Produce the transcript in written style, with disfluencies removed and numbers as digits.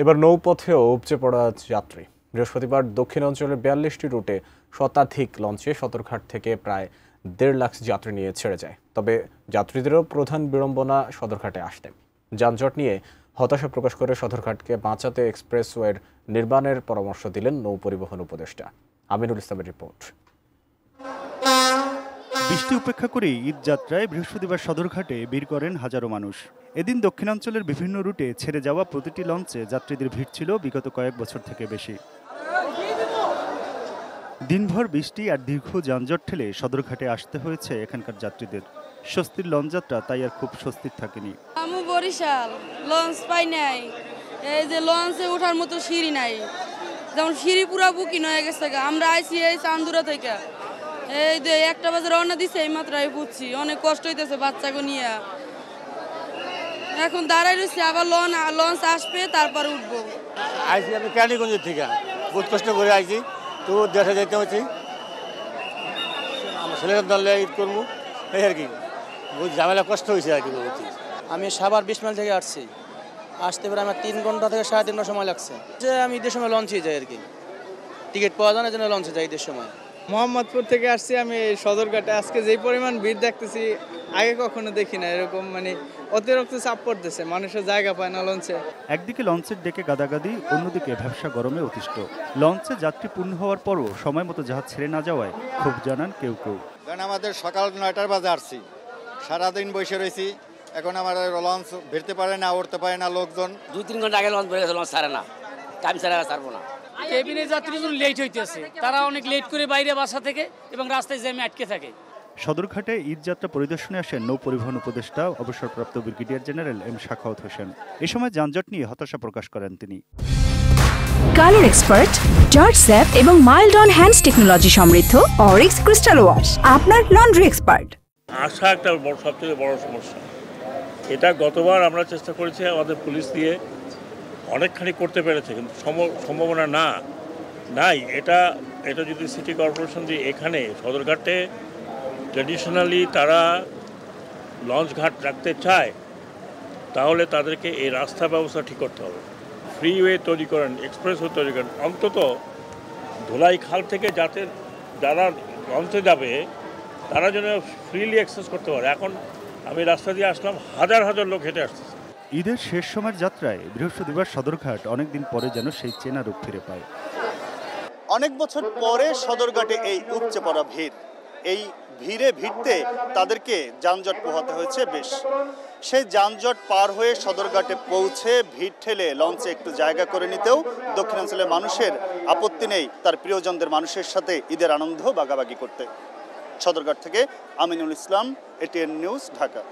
এবার নৌপথেও উপচে পড়া যাত্রী। বৃহস্পতিবার দক্ষিণাঞ্চলের ৪২টি রুটে শতাধিক লঞ্চে সদরঘাট থেকে প্রায় ১.৫ লাখ যাত্রী নিয়ে ছেড়ে যায়। তবে যাত্রীদেরও প্রধান বিড়ম্বনা সদরঘাটে আসতে। যানজট নিয়ে হতাশা প্রকাশ করে সদরঘাটকে বাঁচাতে এক্সপ্রেসওয়ের নির্মাণের পরামর্শ দিলেন নৌ পরিবহন উপদেষ্টা আমিনুল ইসলামের রিপোর্ট। বৃষ্টি উপেক্ষা করেই ঈদ যাত্রায় বৃহস্পতিবার সদরঘাটে ভিড় করেন হাজারো মানুষ। এদিন দক্ষিণাঞ্চলের বিভিন্ন রুটে ছেড়ে যাওয়া প্রতিটি লঞ্চে যাত্রীদের ভিড় ছিল বিগত কয়েক বছর থেকে বেশি। দিনভর বৃষ্টি আর দীর্ঘ যানজট ঠেলে সদরঘাটে আসতে হয়েছে এখানকার যাত্রীদের। স্বস্তির লঞ্চ যাত্রা তাই আর খুব স্বস্তির থাকেনি। আমি বরিশাল, লঞ্চ পাই নাই, এই যে লঞ্চে ওঠার মতো সিঁড়ি নাই, যেমন সিঁড়ি পুরা বুকিং হয়ে গেছে। আমরা আইসি এই চান্দুরা থেকে, এই যে 1টা বাজে রওনা দিছে, এই মাত্র বুঝছি অনেক কষ্ট হইতেছে বাচ্চাকে নিয়ে। এখন দাঁড়াই রয়েছে, আবার লঞ্চ আসবে তারপর উঠবো। আইসি আমি কেরানীগঞ্জের থেকে বহুত কষ্ট করে আইছি, তো দেশে যেতে হচ্ছে, আমার ছেলের দলে ঈদ করবো, এই আর কি বহুত ঝামেলা কষ্ট হয়েছে আর কি। আমি সাভার 20 মাইল থেকে আসতে পারে আমার 3 ঘন্টা থেকে 3.5 ঘন্টা সময় লাগছে। যে আমি ঈদের সময় লঞ্চে যাই আর কি, টিকিট পাওয়া যায় না, জন্য লঞ্চে যাই ঈদের সময়। মোহাম্মদপুর থেকে আসছি আমি সদরঘাটে। আজকে যেই পরিমাণ ভিড় দেখতেছি আগে কখনো দেখি না এরকম, অতিরিক্ত চাপ পড়তেছে, মানুষের জায়গা পায় না লঞ্চে। একদিকে লঞ্চের ডেকে গাদাগাদি, অন্যদিকে ব্যবসা গরমে অতিষ্ঠ। লঞ্চে যাত্রী পূর্ণ হওয়ার পরও সময় মতো জাহাজ ছেড়ে না যাওয়ায় ক্ষোভ জানান কেউ কেউ। কারণ আমাদের সকাল 9টার বাজে আসছি, সারাদিন বসে রয়েছি, এখন আমার লঞ্চ ভিড়তে পারে না, উঠতে পারে না লোকজন। 2-3 ঘন্টা আগে লঞ্চ বেড়ে গেছে, লঞ্চ ছাড়ে না, টাইম ছাড়া ছাড়বো না। কেবিনের যাত্রীজন লেট হইতেছে, তারা অনেক লেট করে বাইরে বাসা থেকে এবং রাস্তায় জ্যামে আটকে থাকে। সদরঘাটে ঈদ যাত্রা পরিদর্শনে আসেন নৌ পরিবহন উপদেষ্টা অবসরপ্রাপ্ত brigadier general M Sakhawat Hossain. এ সময় যানজট নিয়ে হতাশা প্রকাশ করেন তিনি। কালার এক্সপার্ট, জর্জ স্যাপ এবং মাইল্ড অন হ্যান্ডস টেকনোলজি সমৃদ্ধ অরিক্স ক্রিস্টাল ওয়াশ আপনার লন্ড্রি এক্সপার্ট। আশা একটা সবথেকে বড় সমস্যা। এটা গতবার আমরা চেষ্টা করেছি আমাদের পুলিশ দিয়ে, অনেকখানি করতে পেরেছে, কিন্তু সম্ভাবনা নাই। এটা যদি সিটি কর্পোরেশন দিয়ে এখানে সদরঘাটে ট্র্যাডিশনালি তারা লঞ্চ ঘাট রাখতে চায়, তাহলে তাদেরকে এই রাস্তা ব্যবস্থা ঠিক করতে হবে, ফ্রিওয়ে তৈরি করেন, এক্সপ্রেসওয়ে তৈরি করেন, অন্তত ধোলাই খাল থেকে যারা লঞ্চে যাবে তারা যেন ফ্রিলি অ্যাক্সেস করতে পারে। এখন আমি রাস্তা দিয়ে আসলাম, হাজার হাজার লোক হেঁটে আসতেছে। ঈদের শেষ সময়ের যাত্রায় বৃহস্পতিবার সদরঘাট অনেকদিন পরে যেন সেই চেনা রূপ ফিরে পায়। অনেক বছর পরে সদরঘাটে এই উপচে পড়া ভিড়, এই ভিড়ে ভিড়তে তাদেরকে যানজট পোহাতে হয়েছে বেশ। সেই যানজট পার হয়ে সদরঘাটে পৌঁছে ভিড় ঠেলে লঞ্চে একটু জায়গা করে নিতেও দক্ষিণাঞ্চলের মানুষের আপত্তি নেই তার প্রিয়জনদের মানুষের সাথে ঈদের আনন্দ ভাগাভাগি করতে। সদরঘাট থেকে আমিনুল ইসলাম, এটিএন নিউজ, ঢাকা।